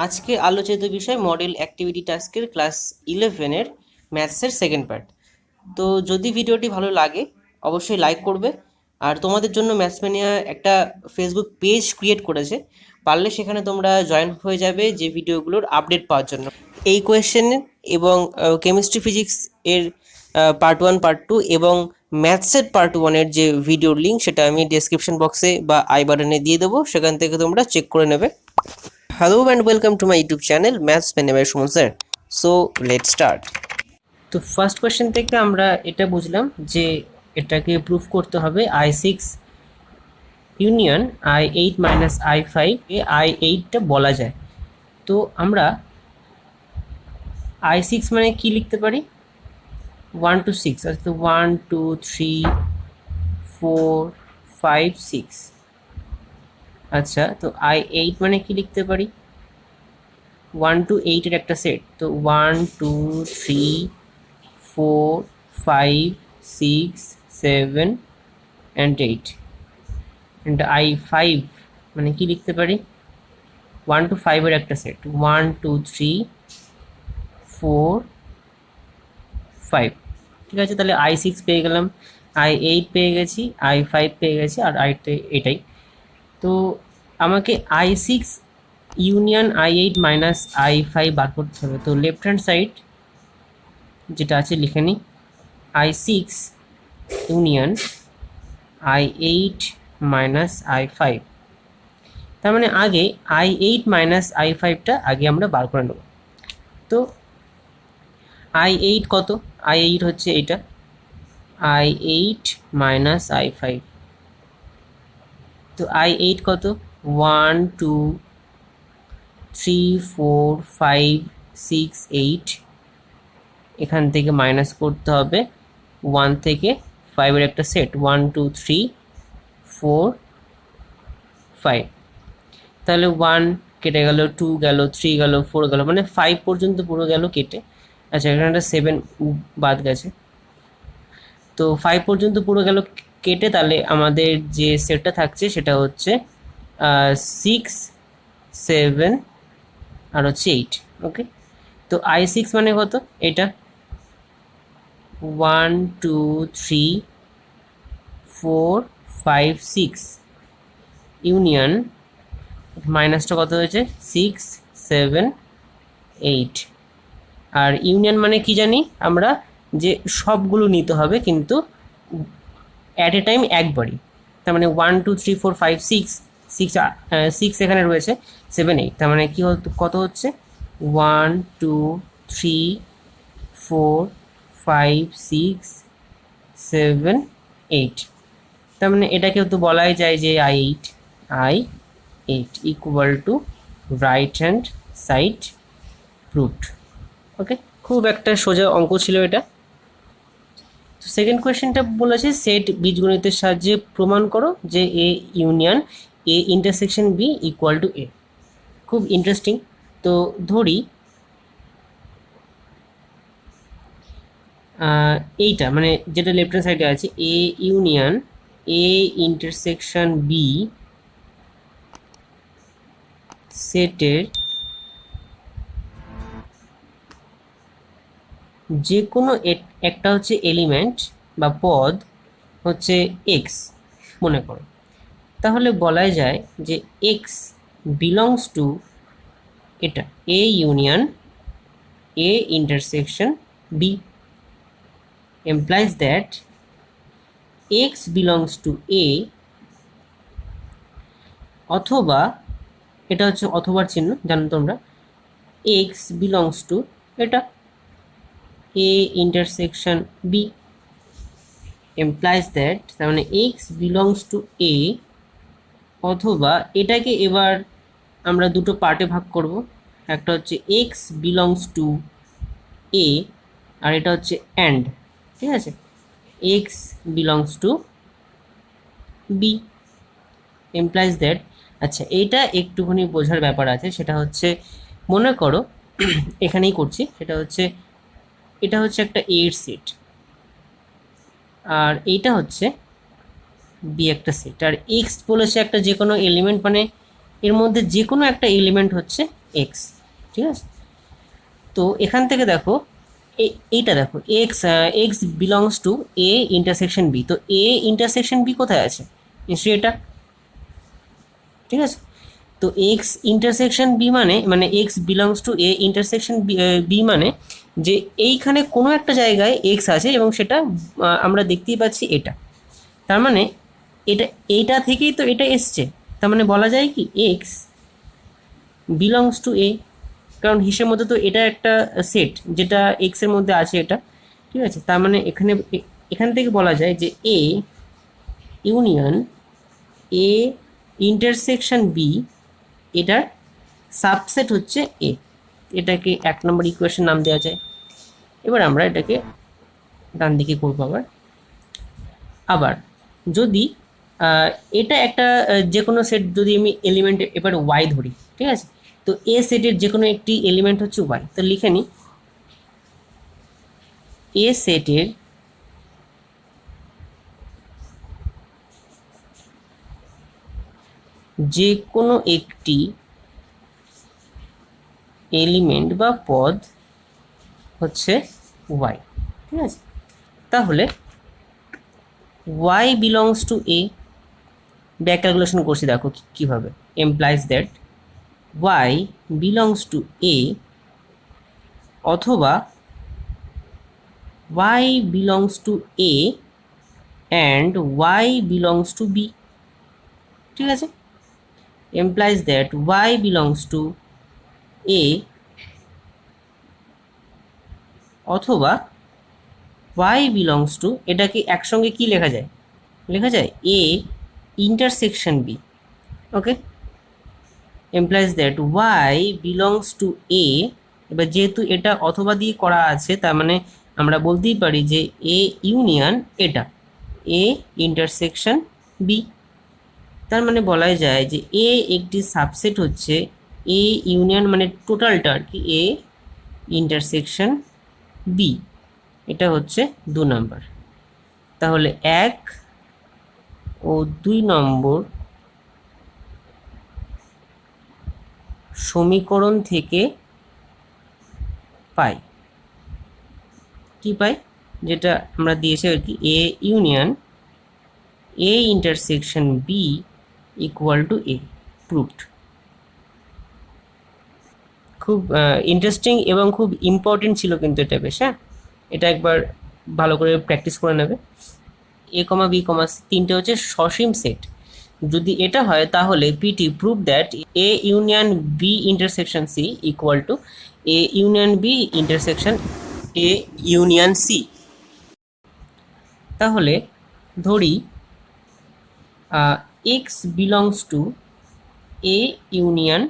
আজকে আলোচিত বিষয় মডেল অ্যাক্টিভিটি টাস্কের ক্লাস 11-এর ম্যাথসের সেকেন্ড পার্ট। তো যদি ভিডিওটি ভালো লাগে অবশ্যই লাইক করবে। আর তোমাদের জন্য ম্যাথসম্যানিয়া একটা ফেসবুক পেজ ক্রিয়েট করেছে, পারলে সেখানে তোমরা জয়েন হয়ে যাবে যে ভিডিওগুলোর আপডেট পাওয়ার জন্য। এই কোয়েশ্চেন এবং কেমিস্ট্রি ফিজিক্স এর পার্ট 1 পার্ট 2 এবং ম্যাথসের পার্ট 1-এর যে ভিডিওর লিঙ্ক সেটা আমি ডেসক্রিপশন বক্সে বা আই বাটনে দিয়ে দেবো, সেখান থেকে তোমরা চেক করে নেবে। Hello and welcome to my YouTube channel Maths Pen by Suman sir. So let's start. তো ফার্স্ট কোয়েশ্চেন থেকে আমরা এটা বুঝলাম যে এটাকে প্রুফ করতে হবে I6 union I8 minus I5 এ I8টা বলা যায়। তো আমরা I6 মানে কি লিখতে পারি? 1 to 6, অর্থাৎ 1 2 3 4 5 6। আচ্ছা, তো I8 মানে কি লিখতে পারি? 1 to 8 এর একটা সেট। তো 1 2 3 4 5 6 7 and 8 and I5 মানে কি লিখতে পারি? 1 to 5 এর একটা সেট। 1 2 3 4 5। ঠিক আছে, তাহলে I6 পেয়ে গেলাম, I8 পেয়ে গেছি, I5 পেয়ে গেছি, আর এটাই। তো আমাকে I6 union I8 minus I5 বার করতে হবে। তো লেফট হ্যান্ড সাইড যেটা আছে লিখে নিই, I6 union I8 minus I5। তার মানে আগে I8 মাইনাস I5টা আগে আমরা বার করে নেব। তো I8 কত? I8 হচ্ছে এটা, I8 মাইনাস I5। তো I8 কত? 1 2 3 4 5 6 8। এখান থেকে মাইনাস করতে হবে 1 থেকে 5 এর একটা সেট, 1 2 3 4 5। তাহলে 1 কেটে গেল, 2 গেল, 3 গেল, 4 গেল, মানে 5 পর্যন্ত পুরো গেল কেটে। আচ্ছা, এখানে একটা 7 বাদ গেছে। তো 5 পর্যন্ত পুরো গেল কেটে, তাহলে আমাদের যে সেটটা থাকছে সেটা হচ্ছে 6 7 আর হচ্ছে 8। ওকে, তো I6 মানে কত? এটা 1 2 3 4 5 6 ইউনিয়ন মাইনাসটা কত হয়েছে? 6 7 8। আর ইউনিয়ন মানে কি জানি আমরা, যে সবগুলো নিতে হবে কিন্তু অ্যাট এ টাইম একবারই। তার মানে 1 2 3 4 5 6 6 6 এখানে রয়েছে, 7 8। তার মানে কি কত হচ্ছে? 1 2 3 4 5 6 7 8। তার মানে এটাকেও তো বলাই যায় যে I8 equal to right hand side proved. Okay, খুব একটা সোজা অঙ্ক ছিল এটা। তো সেকেন্ড কোয়েশ্চেনটা বলেছে সেট বীজগণিতের সাহায্যে প্রমাণ করো যে A union A intersection B equal to A. খুব ইন্টারেস্টিং। তো ধরি এইটা মানে যেটা লেফট হ্যান্ড সাইডে আছে, A union A intersection B সেটের যে কোনো একটা হচ্ছে এলিমেন্ট বা পদ হচ্ছে এক্স মনে করো। তাহলে বলা যায় যে এক্স বিলংস টু এটা A union A intersection B, implies that x belongs to a, অথবা এটা হচ্ছে অথবার চিহ্ন জানো তোমরা, x belongs to এটা a intersection b, implies that তার মানে x belongs to a, অথবা এটাকে এবার আমরা দুটো পার্টে ভাগ করব। একটা হচ্ছে x belongs to a আর এটা হচ্ছে and, ঠিক আছে, x belongs to b, implies that। আচ্ছা, এইটা একটুখানি বোঝার ব্যাপার আছে, সেটা হচ্ছে মনে করো এখানেই করছি, সেটা হচ্ছে এটা হচ্ছে একটা a এর সেট আর এইটা হচ্ছে b একটা সেট, আর x বলেছে একটা যে কোনো এলিমেন্ট, মানে এর মধ্যে যে কোনো একটা এলিমেন্ট হচ্ছে এক্স। ঠিক আছে, তো এখান থেকে দেখো এইটা দেখো X X belongs to A intersection B, তো এ ইন্টারসেকশন বি কোথায় আছে? নিশ্চয়ই এটা। ঠিক আছে, তো এক্স ইন্টারসেকশন বি মানে মানে X belongs to A intersection B মানে যে এইখানে কোনো একটা জায়গায় এক্স আছে এবং সেটা আমরা দেখতেই পাচ্ছি এটা। তার মানে এটা এইটা থেকেই তো এটা এসছে। তার মানে বলা যায় কি এক্স বিলংস টু এ, কারণ হিসের মধ্যে তো এটা একটা সেট যেটা এক্স এর মধ্যে আছে এটা। ঠিক আছে, তার মানে এখানে এখান থেকে বলা যায় যে A union A intersection B এটার সাবসেট হচ্ছে এ। এটাকে 1 নম্বর ইকুয়েশন নাম দেওয়া যায়। এবার আমরা এটাকে ডান দিকে করবো আবার। আবার যদি এটা একটা যে কোনো সেট, যদি আমি এলিমেন্ট এবার ওয়াই ধরি, ঠিক আছে, তো এ সেটের যে কোনো একটি এলিমেন্ট হচ্ছে ওয়াই, তো লিখে নিই এ সেটের যে কোনো একটি এলিমেন্ট বা পদ হচ্ছে ওয়াই। ঠিক আছে, তাহলে Y belongs to A, back calculation করছি দেখো কীভাবে, implies that Y belongs to A অথবা Y belongs to A and Y belongs to B. ঠিক আছে, implies that y belongs to a অথবা y belongs to, এটাকে একসঙ্গে কি লেখা যায়? লেখা যায় a intersection b। Okay, implies that y belongs to a, এবার যেহেতু এটা অথবা দিয়ে করা আছে তার মানে আমরা বলতেই পারি যে a ইউনিয়ন এটা a ইন্টারসেকশন b। তার মানে বলাই যায় যে এ একটি সাবসেট হচ্ছে এ ইউনিয়ন মানে টোটালটা আর কি এ ইন্টারসেকশন বি। এটা হচ্ছে 2 নম্বর। তাহলে 1 ও 2 নম্বর সমীকরণ থেকে পাই কি পাই, যেটা আমরা দিয়েছি আর কি A union A intersection B equal to A, proved. খুব ইন্টারেস্টিং এবং খুব ইম্পর্টেন্ট ছিল কিন্তু এটা বেশ। হ্যাঁ, এটা একবার ভালো করে প্র্যাকটিস করে নেবে। এ কমা বি কমা সি তিনটে হচ্ছে সসীম সেট। যদি এটা হয় তাহলে PT prove that A union B intersection C equal to A union B intersection A union C. তাহলে ধরি X belongs to A union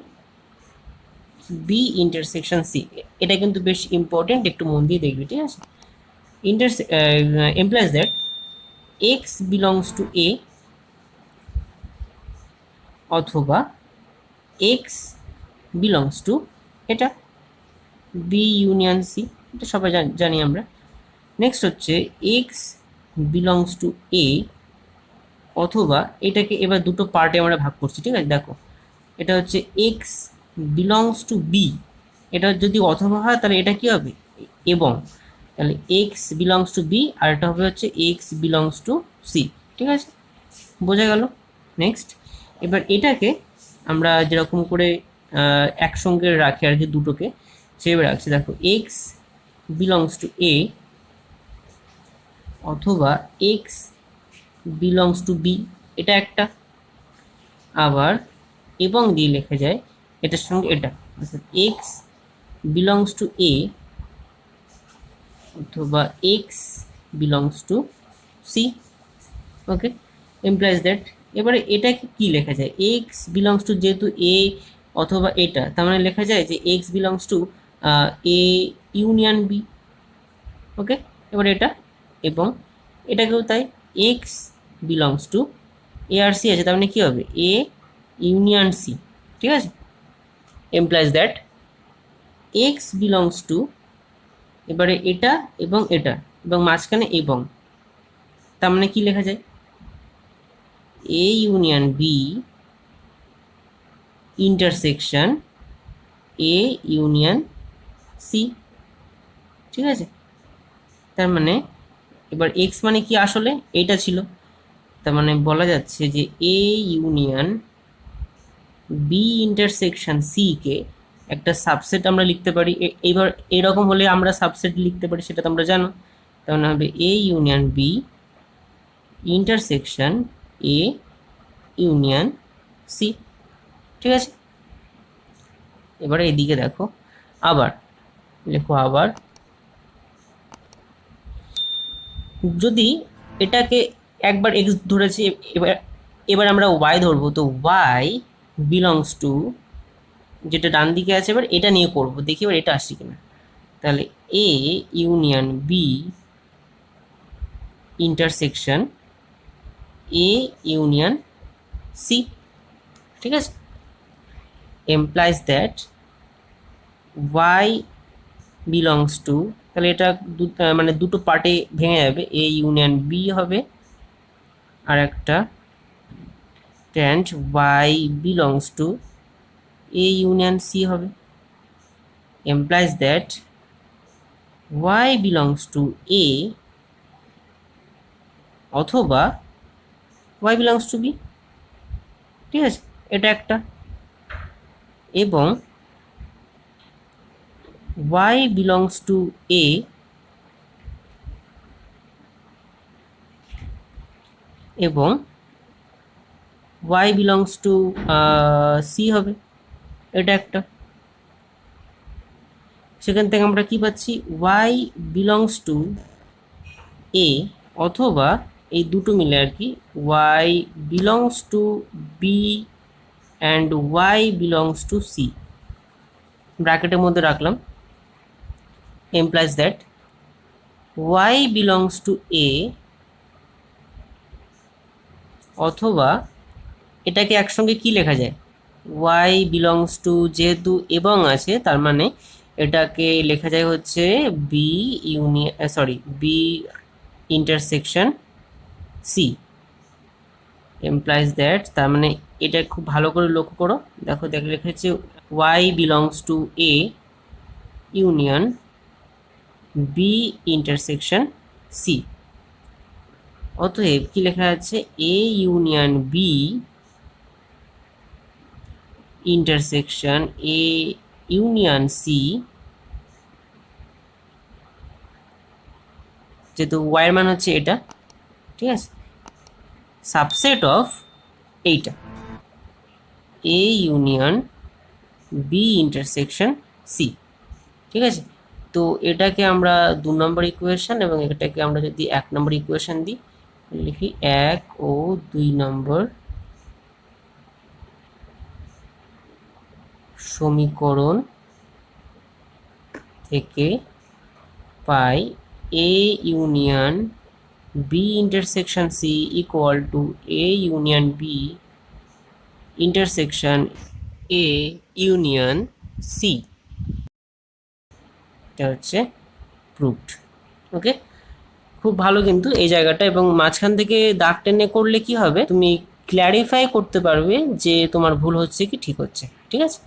B intersection C. এটা কিন্তু বেশ ইম্পর্টেন্ট, একটু মন দিয়ে দেখবি। ঠিক আছে, implies that x belongs to a অথবা x belongs to এটা b ইউনিয়ন c। এটা সবাই জানি আমরা। নেক্সট হচ্ছে x belongs to a অথবা এটাকে এবার দুটো পার্টে আমরা ভাগ করছি। ঠিক আছে, দেখো এটা হচ্ছে x belongs to b, এটা যদি অথবা হয় তাহলে এটা কি হবে এবং, তাহলে এক্স বিলংস টু বি আর এটা হবে হচ্ছে এক্স বিলংস টু সি। ঠিক আছে, বোঝা গেল। নেক্সট এবার এটাকে আমরা যেরকম করে একসঙ্গে রাখি আর কি, দুটোকে সেভাবে রাখছি। দেখো এক্স বিলংস টু এ অথবা এক্স বিলংস টু বি, এটা একটা। আবার এবং দিয়ে লেখা যায় এটার সঙ্গে এটা, এক্স বিলংস টু এ অথবা X belongs to C. Okay, implies that এবারে এটাকে কি লেখা যায়, এক্স বিলংস টু, যেহেতু এ অথবা এটা, তার মানে লেখা যায় যে X belongs to A union B. Okay, এবার এটা এবং এটাকেও তাই, এক্স বিলংস টু এ আর সি আছে, তার মানে কী হবে এ ইউনিয়ন সি। ঠিক আছে, implies that X belongs to, এবারে এটা এবং এটা এবং মাঝখানে এবং, তার মানে কি লেখা যায় A union B intersection A union C. ঠিক আছে, তার মানে এবার এক্স মানে কি আসলে এইটা ছিল, তার মানে বলা যাচ্ছে যে A union B intersection C কে একটা সাবসেট আমরা লিখতে পারি। এবার এরকম হলে আমরা সাবসেট লিখতে পারি, সেটা তো আমরা জানো। তার মানে হবে A union B intersection A union C. ঠিক আছে, এবারে এদিকে দেখো, আবার লেখো, আবার যদি এটাকে একবার এক্স ধরেছি, এবার এবার আমরা ওয়াই ধরবো, তো ওয়াই বিলংস টু যেটা ডান দিকে আছে, এবার এটা নিয়ে করবো, দেখি এবার এটা আসছে কিনা। তাহলে A union B intersection A union C. ঠিক আছে, implies that Y belongs to, তাহলে এটা মানে দুটো পার্টে ভেঙে যাবে, এ ইউনিয়ন বি হবে, আর একটা ট্যান্ট Y belongs to A union C হবে। Implies that Y belongs to A অথবা ওয়াই বিলংস টু বি। ঠিক আছে, এটা একটা, এবং ওয়াই বিলংস টু এ এবং ওয়াই বিলংস টু সি হবে, এটা একটা। সেখান থেকে আমরা কি পাচ্ছি, ওয়াই বিলংস টু এ অথবা এই দুটো মিলে আর কি, Y belongs to B and Y belongs to C, ব্র্যাকেটের মধ্যে রাখলাম। Implies that Y belongs to A অথবা এটাকে একসঙ্গে কি লেখা যায়, ওয়াই বিলংস টু, যেহেতু এবং আছে তার মানে এটাকে লেখা যায় হচ্ছে B union, sorry, B intersection C. Implies that, তার মানে এটা খুব ভালো করে লক্ষ্য করো, দেখো দেখে লেখা হচ্ছে Y belongs to A union B intersection C. অতএব কি লেখা আছে, A union B intersection A union C, যেহেতু ওয়াইয়ের মান হচ্ছে এটা, ঠিক আছে, সাবসেট অফ এইটা A union B intersection C. ঠিক আছে, তো এটাকে আমরা 2 নম্বর ইকুয়েশন এবং এটাকে আমরা যদি 1 নম্বর ইকুয়েশন দিই, লিখি 1 ও 2 নম্বর সমীকরণ থেকে পাই A union B intersection C equal to A union B intersection A union C. এটা হচ্ছে প্রুভড। ওকে, খুব ভালো কিন্তু এই জায়গাটা, এবং মাঝখান থেকে দাগ টেনে করলে কি হবে, তুমি ক্ল্যারিফাই করতে পারবে যে তোমার ভুল হচ্ছে কি ঠিক হচ্ছে। ঠিক আছে,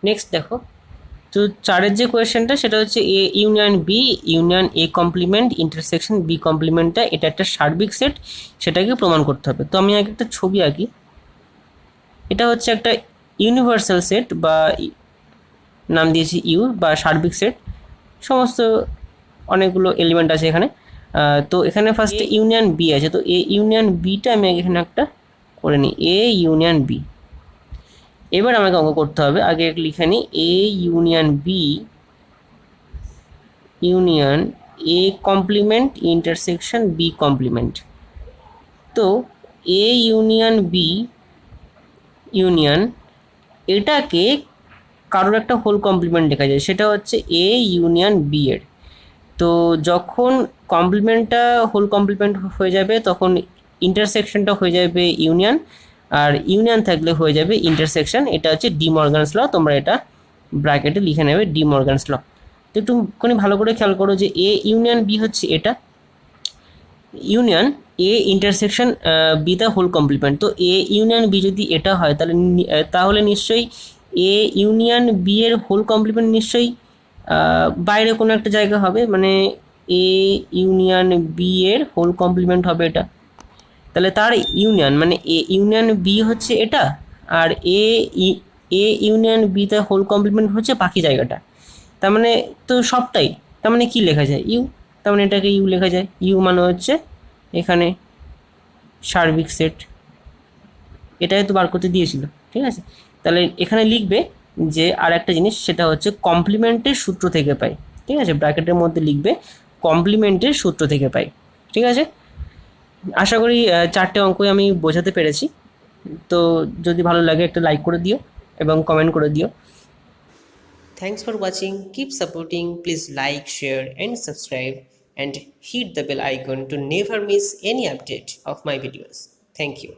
নেক্সট দেখো, তো 4-এর যে কোয়েশ্চেনটা সেটা হচ্ছে A union B union A complement intersection B কমপ্লিমেন্টটা এটা একটা সার্বিক সেট, সেটাকে প্রমাণ করতে হবে। তো আমি আগে একটা ছবি আঁকি, এটা হচ্ছে একটা ইউনিভার্সাল সেট বা নাম দিয়েছি ইউ বা সার্বিক সেট, সমস্ত অনেকগুলো এলিমেন্ট আছে এখানে। তো এখানে ফার্স্টে ইউনিয়ন বি আছে, তো এ ইউনিয়ন বিটা আমি এখানে একটা করে নিই, এ ইউনিয়ন বি। এবার আমাকে অঙ্ক করতে হবে, আগে লিখে নিই A union B union A complement intersection B complement. তো এ ইউনিয়ন বি ইউনিয়ন এটাকে কারোর একটা হোল কমপ্লিমেন্ট লেখা যায়, সেটা হচ্ছে এ ইউনিয়ন বি এর। তো যখন কমপ্লিমেন্টটা হোল কমপ্লিমেন্ট হয়ে যাবে তখন ইন্টারসেকশনটা হয়ে যাবে ইউনিয়ন, আর ইউনিয়ন থাকলে হয়ে যাবে ইন্টারসেকশন। এটা হচ্ছে ডি মর্গানস ল, তোমরা এটা ব্র্যাকেটে লিখে নেবে ডি মর্গানস ল। তো একটু ভালো করে খেয়াল করো যে এ ইউনিয়ন বি হচ্ছে এটা, union A intersection B the whole complement. তো এ ইউনিয়ন বি যদি এটা হয় তাহলে নিশ্চয়ই এ ইউনিয়ন বি এর হোল কমপ্লিমেন্ট নিশ্চয়ই বাইরে কোনো একটা জায়গা হবে, মানে এ ইউনিয়ন বি এর হোল কমপ্লিমেন্ট হবে এটা। তাহলে তার ইউনিয়ন মানে এ ইউনিয়ন বি হচ্ছে এটা, আর এ ইউনিয়ন বি তার হোল কমপ্লিমেন্ট হচ্ছে বাকি জায়গাটা। তার মানে তো সবটাই, তার মানে কি লেখা যায় ইউ, তার মানে এটাকে ইউ লেখা যায়। ইউ মানে হচ্ছে এখানে সার্বিক সেট, এটাই তো বার করতে দিয়েছিল, ঠিক আছে। তাহলে এখানে লিখবে যে আর একটা জিনিস, সেটা হচ্ছে কমপ্লিমেন্টের সূত্র থেকে পাই, ঠিক আছে, ব্র্যাকেটের মধ্যে লিখবে কমপ্লিমেন্টের সূত্র থেকে পাই, ঠিক আছে। আশা করি চারটে অঙ্কই আমি বোঝাতে পেরেছি। তো যদি ভালো লাগে একটা লাইক করে দিও এবং কমেন্ট করে দিও। Thanks for watching, keep supporting, please like, share and subscribe and hit the bell icon to never miss any update of my videos. Thank you.